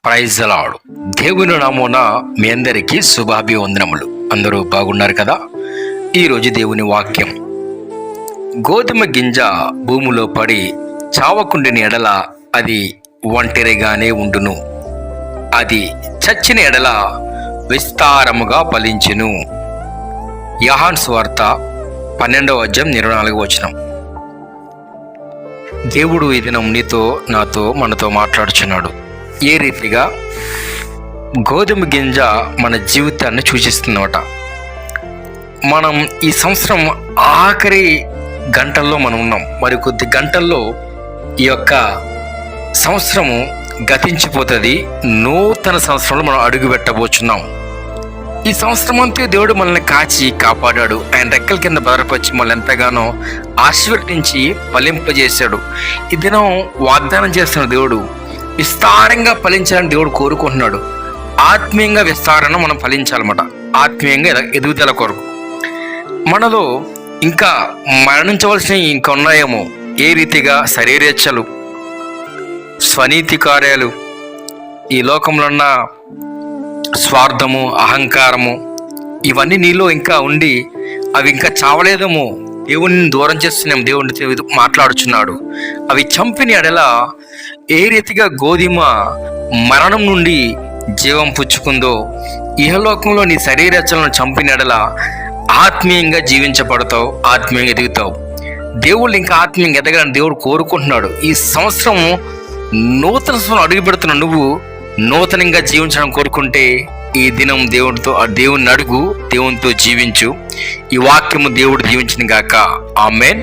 Praise the lord. దేవుని నామమున మీ అందరికీ శుభాభివందనములు. అందరూ బాగున్నారు కదా? ఈరోజు దేవుని వాక్యం, గోధుమ గింజ భూమిలో పడి చావకుండిన ఎడల అది ఒంటరిగానే ఉండును, అది చచ్చిన ఎడల విస్తారముగా ఫలించును. యోహాను సువార్త 12:24. దేవుడు ఈ దినం నీతో, నాతో, మనతో మాట్లాడుచున్నాడు. ఏ రీతిగా గోధుమ గింజ మన జీవితాన్ని సూచిస్తుందన్నమాట. మనం ఈ సంవత్సరం ఆఖరి గంటల్లో మనం ఉన్నాం. మరి కొద్ది గంటల్లో ఈ యొక్క సంవత్సరము గతించిపోతుంది. నూతన సంవత్సరంలో మనం అడుగు పెట్టబోచున్నాం. ఈ సంవత్సరం అంతా దేవుడు మనల్ని కాచి కాపాడాడు. ఆయన రెక్కల కింద భద్రపరిచి మనల్ని ఎంతగానో ఆశీర్వదించి ఫలింపజేశాడు. ఈ దినం వాగ్దానం చేస్తున్న దేవుడు విస్తారంగా ఫలించాలని దేవుడు కోరుకుంటున్నాడు. ఆత్మీయంగా విస్తారణ మనం ఫలించాలన్నమాట. ఆత్మీయంగా ఎదుగుదల కొరకు మనలో ఇంకా మరణించవలసినవి ఇంకా ఉన్నాయేమో. ఏ రీతిగా శరీరేచ్ఛలు, స్వనీతి కార్యాలు, ఈ లోకంలో ఉన్న స్వార్థము, అహంకారము, ఇవన్నీ నీలో ఇంకా ఉండి అవి ఇంకా చావలేదేమో. దేవుడిని దూరం చేస్తున్నాం. దేవుడిని మాట్లాడుచున్నాడు. అవి చంపిన ఎడల ఏ రీతిగా గోధుమ మరణం నుండి జీవం పుచ్చుకుందో, ఇహలోకంలో నీ శరీరచలను చంపిన ఎడల ఆత్మీయంగా జీవించబడతావు, ఆత్మీయంగా ఎదుగుతావు. దేవుళ్ళు ఇంకా ఆత్మీయంగా ఎదగాలని దేవుడు కోరుకుంటున్నాడు. ఈ సంవత్సరం నూతన సంవత్సరం అడుగు పెడుతున్న నువ్వు నూతనంగా జీవించడం కోరుకుంటే ఈ దినం దేవుడిని అడుగు, దేవునితో జీవించు. ఈ వాక్యము దేవుడు దీవించిన గాక. ఆమేన్.